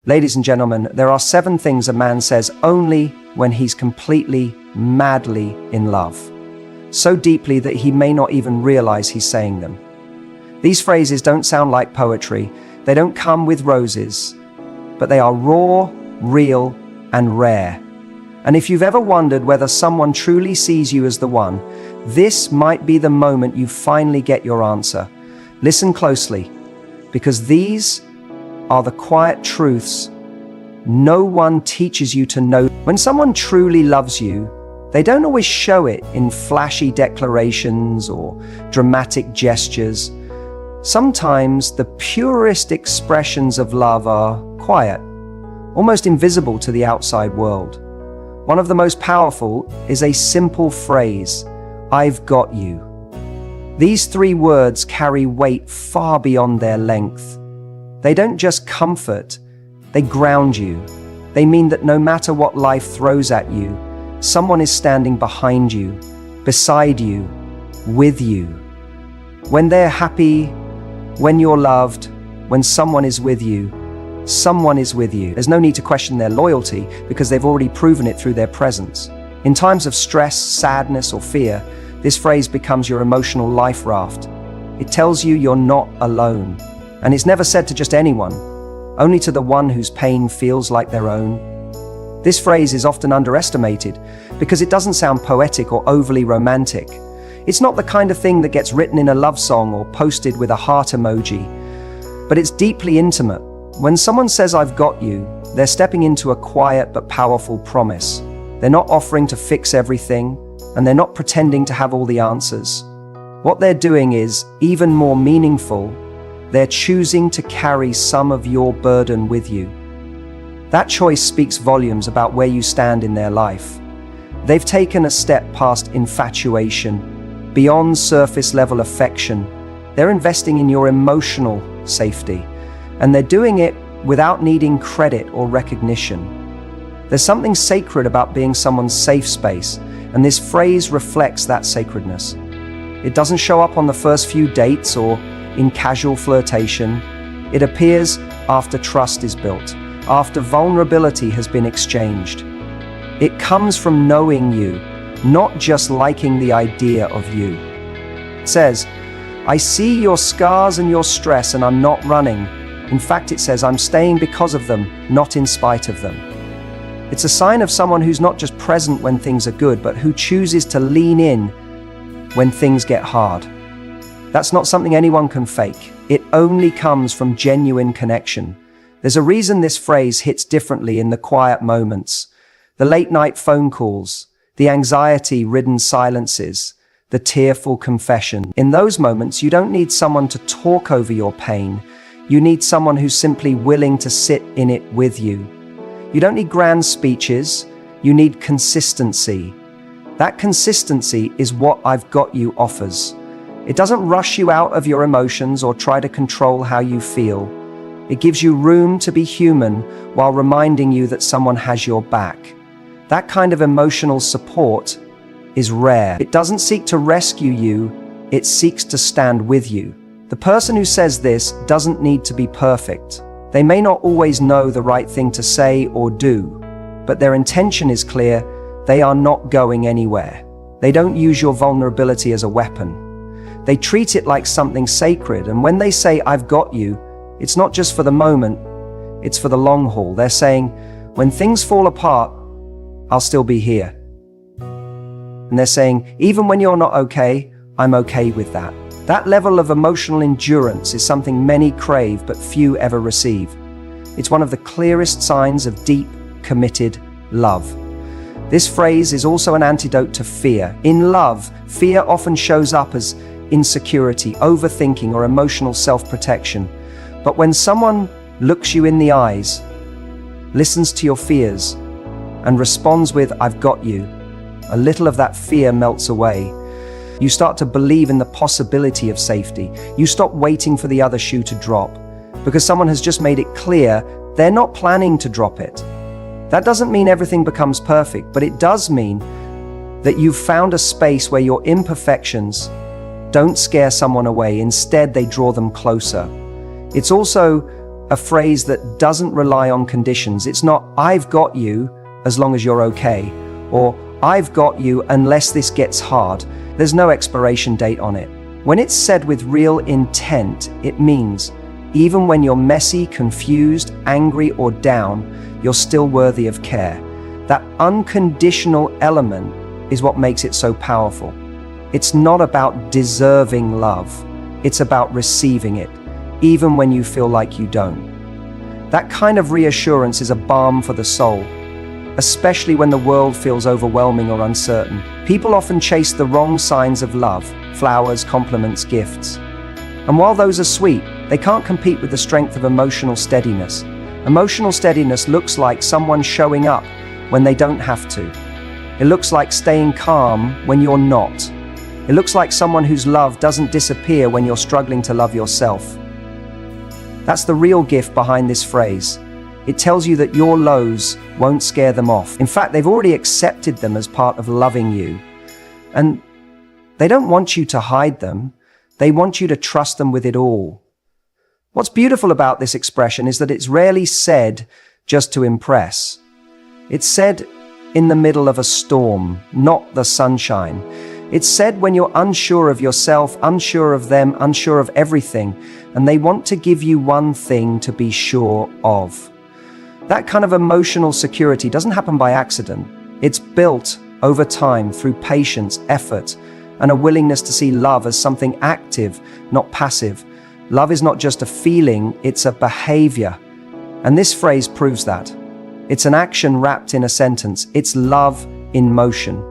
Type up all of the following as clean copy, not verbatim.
Ladies and gentlemen, there are 7 things a man says only when he's completely, madly in love. So deeply that he may not even realize he's saying them. These phrases don't sound like poetry. They don't come with roses, but they are raw, real, and rare. And if you've ever wondered whether someone truly sees you as the one, this might be the moment you finally get your answer. Listen closely, because these are the quiet truths no one teaches you to know. When someone truly loves you, they don't always show it in flashy declarations or dramatic gestures. Sometimes the purest expressions of love are quiet, almost invisible to the outside world. One of the most powerful is a simple phrase, "I've got you." These 3 words carry weight far beyond their length. They don't just comfort, they ground you. They mean that no matter what life throws at you, someone is standing behind you, beside you, with you. When they're happy, when you're loved, when someone is with you, someone is with you. There's no need to question their loyalty because they've already proven it through their presence. In times of stress, sadness, or fear, this phrase becomes your emotional life raft. It tells you you're not alone. And it's never said to just anyone, only to the one whose pain feels like their own. This phrase is often underestimated because it doesn't sound poetic or overly romantic. It's not the kind of thing that gets written in a love song or posted with a heart emoji, but it's deeply intimate. When someone says, "I've got you," they're stepping into a quiet but powerful promise. They're not offering to fix everything, and they're not pretending to have all the answers. What they're doing is even more meaningful. They're choosing to carry some of your burden with you. That choice speaks volumes about where you stand in their life. They've taken a step past infatuation, beyond surface-level affection. They're investing in your emotional safety, and they're doing it without needing credit or recognition. There's something sacred about being someone's safe space, and this phrase reflects that sacredness. It doesn't show up on the first few dates or in casual flirtation. It appears after trust is built, after vulnerability has been exchanged. It comes from knowing you, not just liking the idea of you. It says, "I see your scars and your stress and I'm not running." In fact, it says, "I'm staying because of them, not in spite of them." It's a sign of someone who's not just present when things are good, but who chooses to lean in when things get hard. That's not something anyone can fake. It only comes from genuine connection. There's a reason this phrase hits differently in the quiet moments, the late-night phone calls, the anxiety-ridden silences, the tearful confession. In those moments, you don't need someone to talk over your pain. You need someone who's simply willing to sit in it with you. You don't need grand speeches. You need consistency. That consistency is what "I've got you" offers. It doesn't rush you out of your emotions or try to control how you feel. It gives you room to be human while reminding you that someone has your back. That kind of emotional support is rare. It doesn't seek to rescue you, it seeks to stand with you. The person who says this doesn't need to be perfect. They may not always know the right thing to say or do, but their intention is clear. They are not going anywhere. They don't use your vulnerability as a weapon. They treat it like something sacred, and when they say "I've got you," it's not just for the moment, it's for the long haul. They're saying, when things fall apart, I'll still be here. And they're saying, even when you're not okay, I'm okay with that. That level of emotional endurance is something many crave but few ever receive. It's one of the clearest signs of deep, committed love. This phrase is also an antidote to fear. In love, fear often shows up as insecurity, overthinking, or emotional self-protection. But when someone looks you in the eyes, listens to your fears, and responds with "I've got you," a little of that fear melts away. You start to believe in the possibility of safety. You stop waiting for the other shoe to drop, because someone has just made it clear they're not planning to drop it. That doesn't mean everything becomes perfect, but it does mean that you've found a space where your imperfections don't scare someone away. Instead, they draw them closer. It's also a phrase that doesn't rely on conditions. It's not, "I've got you as long as you're okay," or "I've got you unless this gets hard." There's no expiration date on it. When it's said with real intent, it means, even when you're messy, confused, angry, or down, you're still worthy of care. That unconditional element is what makes it so powerful. It's not about deserving love. It's about receiving it, even when you feel like you don't. That kind of reassurance is a balm for the soul, especially when the world feels overwhelming or uncertain. People often chase the wrong signs of love: flowers, compliments, gifts. And while those are sweet, they can't compete with the strength of emotional steadiness. Emotional steadiness looks like someone showing up when they don't have to. It looks like staying calm when you're not. It looks like someone whose love doesn't disappear when you're struggling to love yourself. That's the real gift behind this phrase. It tells you that your lows won't scare them off. In fact, they've already accepted them as part of loving you. And they don't want you to hide them. They want you to trust them with it all. What's beautiful about this expression is that it's rarely said just to impress. It's said in the middle of a storm, not the sunshine. It's said when you're unsure of yourself, unsure of them, unsure of everything, and they want to give you one thing to be sure of. That kind of emotional security doesn't happen by accident. It's built over time through patience, effort, and a willingness to see love as something active, not passive. Love is not just a feeling, it's a behavior. And this phrase proves that. It's an action wrapped in a sentence. It's love in motion.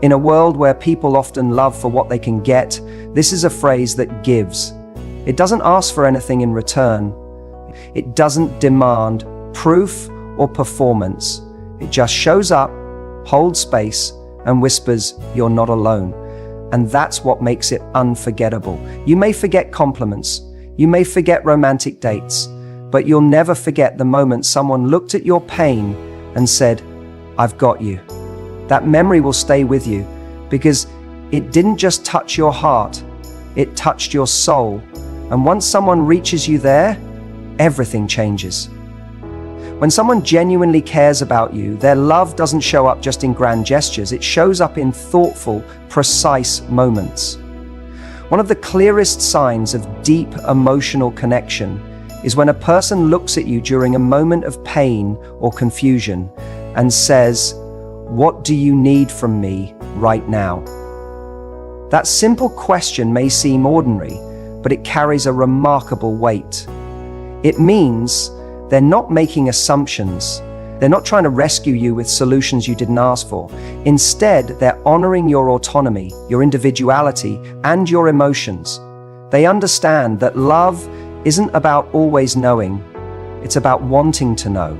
In a world where people often love for what they can get, this is a phrase that gives. It doesn't ask for anything in return. It doesn't demand proof or performance. It just shows up, holds space, and whispers, "You're not alone." And that's what makes it unforgettable. You may forget compliments, you may forget romantic dates, but you'll never forget the moment someone looked at your pain and said, "I've got you." That memory will stay with you because it didn't just touch your heart, it touched your soul. And once someone reaches you there, everything changes. When someone genuinely cares about you, their love doesn't show up just in grand gestures, it shows up in thoughtful, precise moments. One of the clearest signs of deep emotional connection is when a person looks at you during a moment of pain or confusion and says, "What do you need from me right now?" That simple question may seem ordinary, but it carries a remarkable weight. It means they're not making assumptions. They're not trying to rescue you with solutions you didn't ask for. Instead, they're honoring your autonomy, your individuality, and your emotions. They understand that love isn't about always knowing, it's about wanting to know.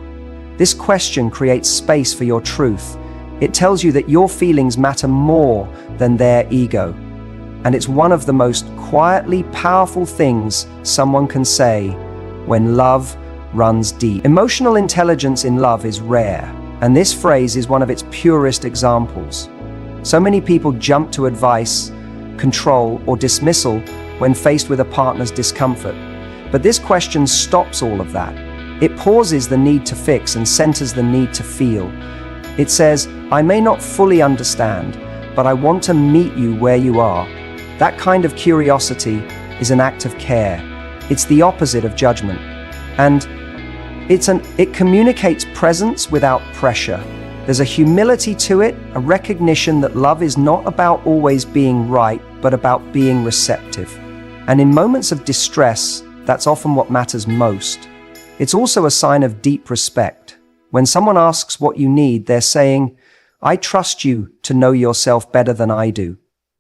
This question creates space for your truth. It tells you that your feelings matter more than their ego. And it's one of the most quietly powerful things someone can say when love runs deep. Emotional intelligence in love is rare, and this phrase is one of its purest examples. So many people jump to advice, control, or dismissal when faced with a partner's discomfort. But this question stops all of that. It pauses the need to fix and centers the need to feel. It says, "I may not fully understand, but I want to meet you where you are." That kind of curiosity is an act of care. It's the opposite of judgment. And it communicates presence without pressure. There's a humility to it, a recognition that love is not about always being right, but about being receptive. And in moments of distress, that's often what matters most. It's also a sign of deep respect. When someone asks what you need, they're saying, "I trust you to know yourself better than I do."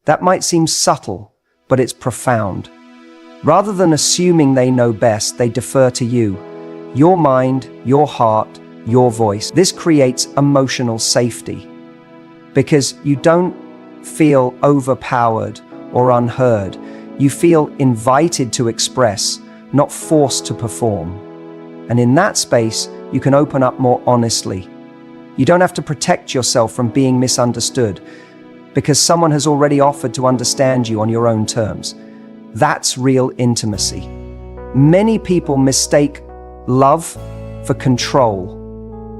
That might seem subtle, but it's profound. Rather than assuming they know best, they defer to you. Your mind, your heart, your voice. This creates emotional safety because you don't feel overpowered or unheard. You feel invited to express, not forced to perform. And in that space, you can open up more honestly. You don't have to protect yourself from being misunderstood because someone has already offered to understand you on your own terms. That's real intimacy. Many people mistake love for control.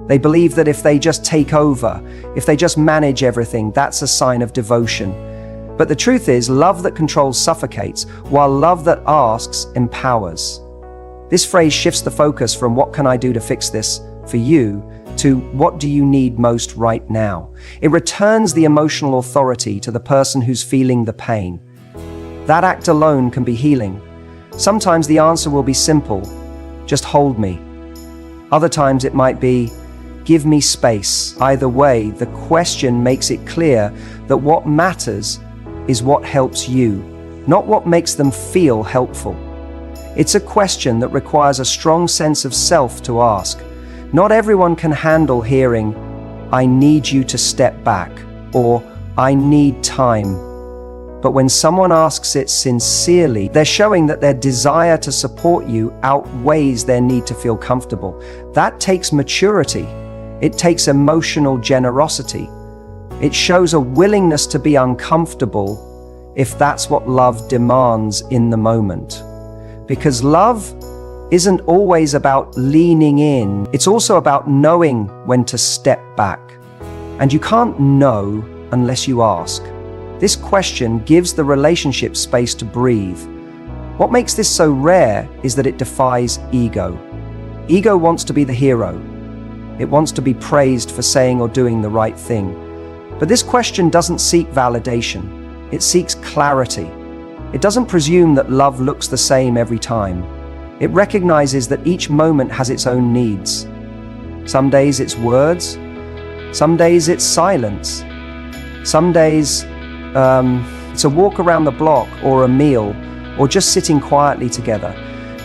They believe that if they just take over, if they just manage everything, that's a sign of devotion. But the truth is, love that controls suffocates, while love that asks empowers. This phrase shifts the focus from "what can I do to fix this for you" to "what do you need most right now?" It returns the emotional authority to the person who's feeling the pain. That act alone can be healing. Sometimes the answer will be simple: just hold me. Other times it might be, give me space. Either way, the question makes it clear that what matters is what helps you, not what makes them feel helpful. It's a question that requires a strong sense of self to ask. Not everyone can handle hearing, "I need you to step back," or "I need time." But when someone asks it sincerely, they're showing that their desire to support you outweighs their need to feel comfortable. That takes maturity. It takes emotional generosity. It shows a willingness to be uncomfortable if that's what love demands in the moment. Because love isn't always about leaning in. It's also about knowing when to step back. And you can't know unless you ask. This question gives the relationship space to breathe. What makes this so rare is that it defies ego. Ego wants to be the hero. It wants to be praised for saying or doing the right thing. But this question doesn't seek validation. It seeks clarity. It doesn't presume that love looks the same every time. It recognizes that each moment has its own needs. Some days it's words. Some days it's silence. Some days it's a walk around the block or a meal or just sitting quietly together.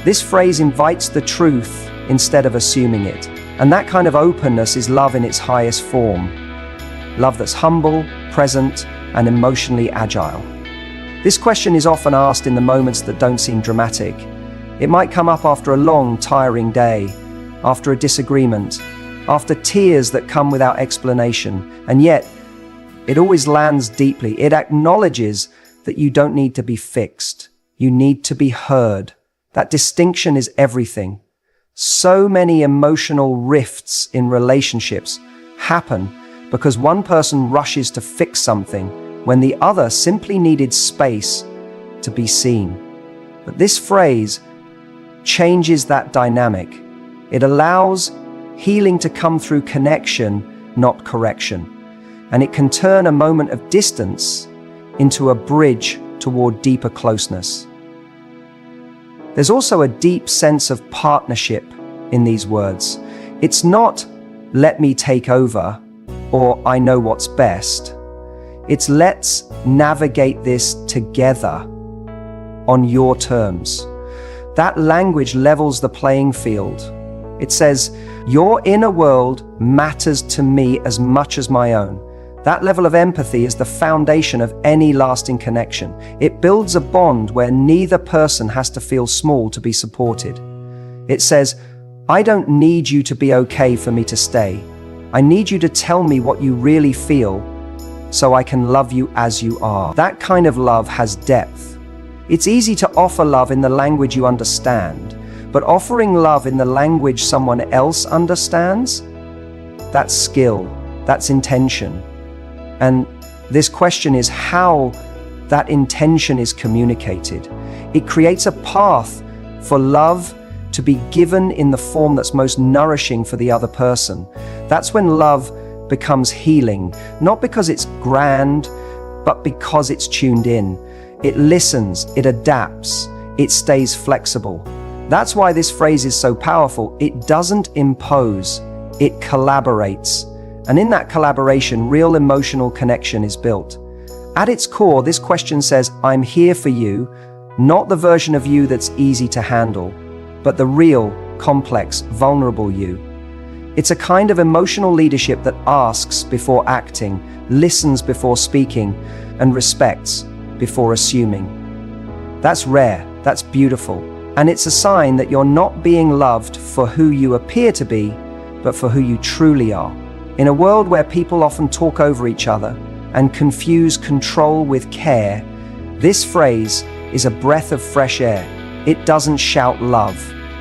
This phrase invites the truth instead of assuming it. And that kind of openness is love in its highest form. Love that's humble, present, and emotionally agile. This question is often asked in the moments that don't seem dramatic. It might come up after a long, tiring day, after a disagreement, after tears that come without explanation, and yet it always lands deeply. It acknowledges that you don't need to be fixed. You need to be heard. That distinction is everything. So many emotional rifts in relationships happen because one person rushes to fix something when the other simply needed space to be seen. But this phrase changes that dynamic. It allows healing to come through connection, not correction. And it can turn a moment of distance into a bridge toward deeper closeness. There's also a deep sense of partnership in these words. It's not, "let me take over," or "I know what's best." It's, "let's navigate this together on your terms." That language levels the playing field. It says, "Your inner world matters to me as much as my own." That level of empathy is the foundation of any lasting connection. It builds a bond where neither person has to feel small to be supported. It says, "I don't need you to be okay for me to stay. I need you to tell me what you really feel so I can love you as you are." That kind of love has depth. It's easy to offer love in the language you understand, but offering love in the language someone else understands, that's skill, that's intention. And this question is how that intention is communicated. It creates a path for love to be given in the form that's most nourishing for the other person. That's when love becomes healing, not because it's grand, but because it's tuned in. It listens, it adapts, it stays flexible. That's why this phrase is so powerful. It doesn't impose, it collaborates. And in that collaboration, real emotional connection is built. At its core, this question says, "I'm here for you," not the version of you that's easy to handle, but the real, complex, vulnerable you. It's a kind of emotional leadership that asks before acting, listens before speaking, and respects before assuming. That's rare, that's beautiful, and it's a sign that you're not being loved for who you appear to be, but for who you truly are. In a world where people often talk over each other and confuse control with care, this phrase is a breath of fresh air. It doesn't shout love.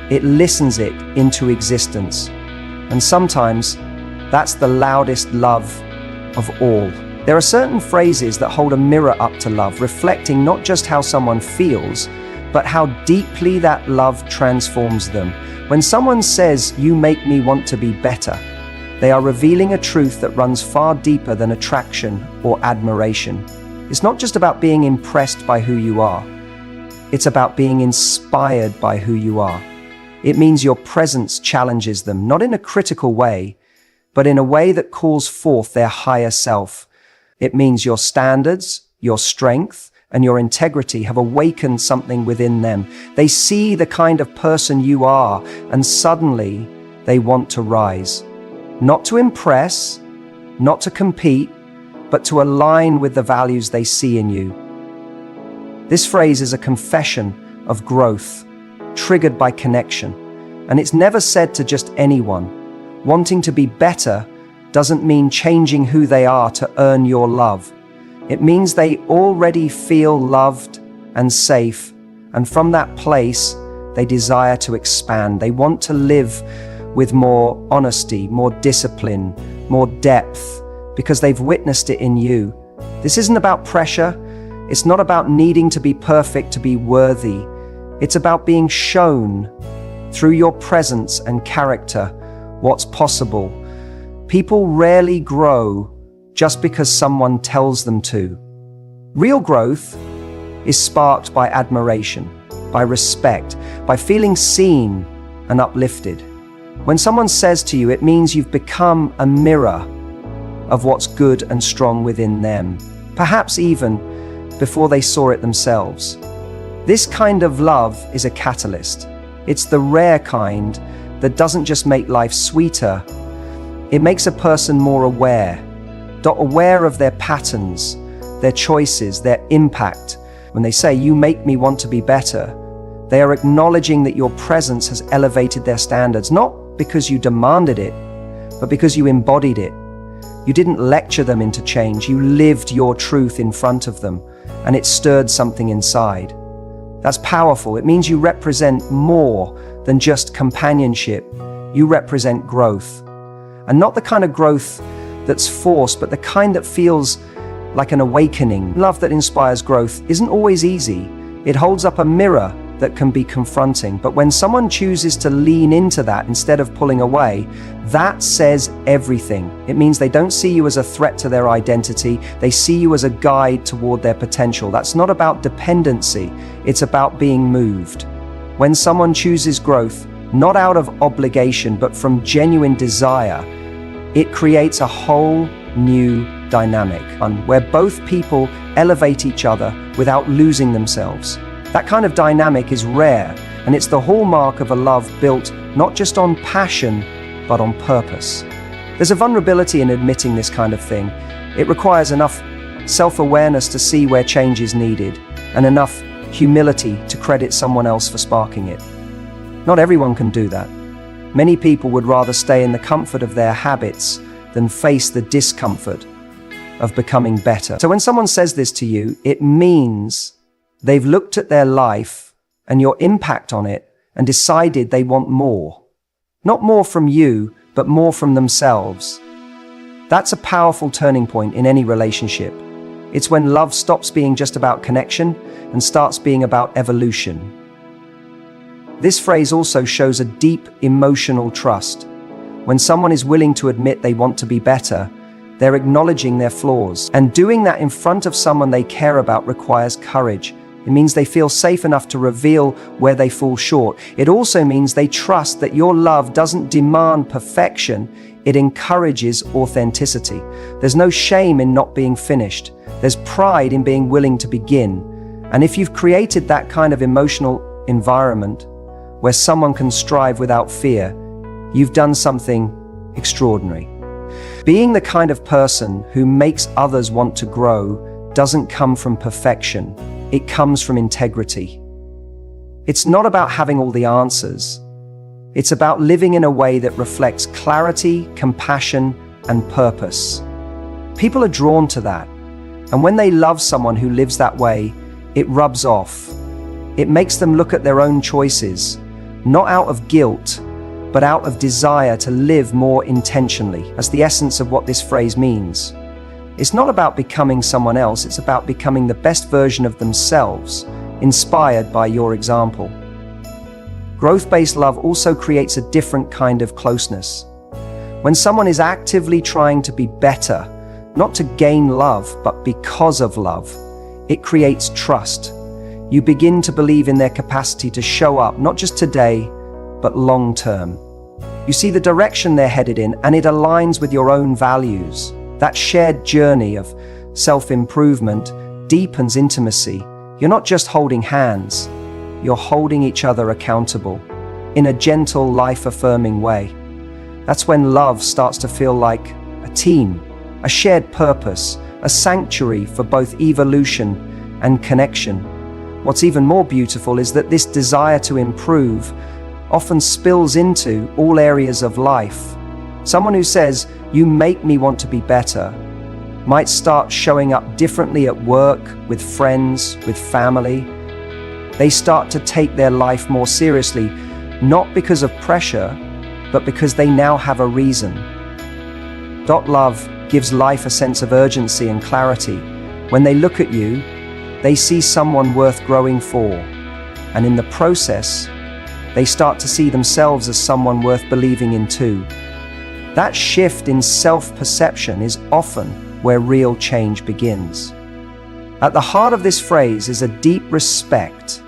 It listens it into existence. And sometimes that's the loudest love of all. There are certain phrases that hold a mirror up to love, reflecting not just how someone feels, but how deeply that love transforms them. When someone says, "You make me want to be better," they are revealing a truth that runs far deeper than attraction or admiration. It's not just about being impressed by who you are. It's about being inspired by who you are. It means your presence challenges them, not in a critical way, but in a way that calls forth their higher self. It means your standards, your strength, and your integrity have awakened something within them. They see the kind of person you are, and suddenly they want to rise. Not to impress, not to compete, but to align with the values they see in you. This phrase is a confession of growth, triggered by connection, and it's never said to just anyone. Wanting to be better doesn't mean changing who they are to earn your love. It means they already feel loved and safe, and from that place, they desire to expand. They want to live with more honesty, more discipline, more depth, because they've witnessed it in you. This isn't about pressure. It's not about needing to be perfect to be worthy. It's about being shown through your presence and character what's possible. People rarely grow just because someone tells them to. Real growth is sparked by admiration, by respect, by feeling seen and uplifted. When someone says to you, it means you've become a mirror of what's good and strong within them, perhaps even before they saw it themselves. This kind of love is a catalyst. It's the rare kind that doesn't just make life sweeter, it makes a person more aware of their patterns, their choices, their impact. When they say, "You make me want to be better," they are acknowledging that your presence has elevated their standards, not because you demanded it, but because you embodied it. You didn't lecture them into change, you lived your truth in front of them, and it stirred something inside. That's powerful. It means you represent more than just companionship. You represent growth. And not the kind of growth that's forced, but the kind that feels like an awakening. Love that inspires growth isn't always easy. It holds up a mirror that can be confronting. But when someone chooses to lean into that instead of pulling away, that says everything. It means they don't see you as a threat to their identity. They see you as a guide toward their potential. That's not about dependency. It's about being moved. When someone chooses growth, not out of obligation, but from genuine desire, it creates a whole new dynamic, where both people elevate each other without losing themselves. That kind of dynamic is rare, and it's the hallmark of a love built not just on passion, but on purpose. There's a vulnerability in admitting this kind of thing. It requires enough self-awareness to see where change is needed, and enough humility to credit someone else for sparking it. Not everyone can do that. Many people would rather stay in the comfort of their habits than face the discomfort of becoming better. So when someone says this to you, it means they've looked at their life and your impact on it and decided they want more. Not more from you, but more from themselves. That's a powerful turning point in any relationship. It's when love stops being just about connection and starts being about evolution. This phrase also shows a deep emotional trust. When someone is willing to admit they want to be better, they're acknowledging their flaws. And doing that in front of someone they care about requires courage. It means they feel safe enough to reveal where they fall short. It also means they trust that your love doesn't demand perfection, it encourages authenticity. There's no shame in not being finished. There's pride in being willing to begin. And if you've created that kind of emotional environment where someone can strive without fear, you've done something extraordinary. Being the kind of person who makes others want to grow doesn't come from perfection. It comes from integrity. It's not about having all the answers. It's about living in a way that reflects clarity, compassion, and purpose. People are drawn to that. And when they love someone who lives that way, it rubs off. It makes them look at their own choices, not out of guilt, but out of desire to live more intentionally. That's the essence of what this phrase means. It's not about becoming someone else, it's about becoming the best version of themselves, inspired by your example. Growth-based love also creates a different kind of closeness. When someone is actively trying to be better, not to gain love, but because of love, it creates trust. You begin to believe in their capacity to show up, not just today, but long term. You see the direction they're headed in, and it aligns with your own values. That shared journey of self-improvement deepens intimacy. You're not just holding hands, you're holding each other accountable in a gentle, life-affirming way. That's when love starts to feel like a team, a shared purpose, a sanctuary for both evolution and connection. What's even more beautiful is that this desire to improve often spills into all areas of life. Someone who says, "You make me want to be better," might start showing up differently at work, with friends, with family. They start to take their life more seriously, not because of pressure, but because they now have a reason. Love gives life a sense of urgency and clarity. When they look at you, they see someone worth growing for, and in the process, they start to see themselves as someone worth believing in too. That shift in self-perception is often where real change begins. At the heart of this phrase is a deep respect.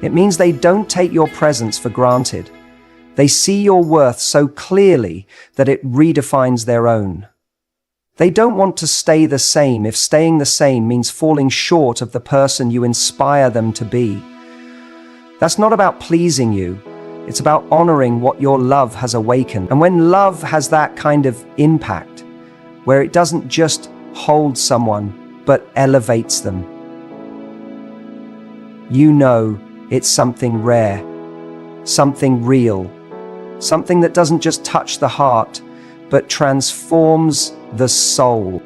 It means they don't take your presence for granted. They see your worth so clearly that it redefines their own. They don't want to stay the same if staying the same means falling short of the person you inspire them to be. That's not about pleasing you. It's about honoring what your love has awakened. And when love has that kind of impact, where it doesn't just hold someone, but elevates them, you know it's something rare, something real, something that doesn't just touch the heart, but transforms the soul.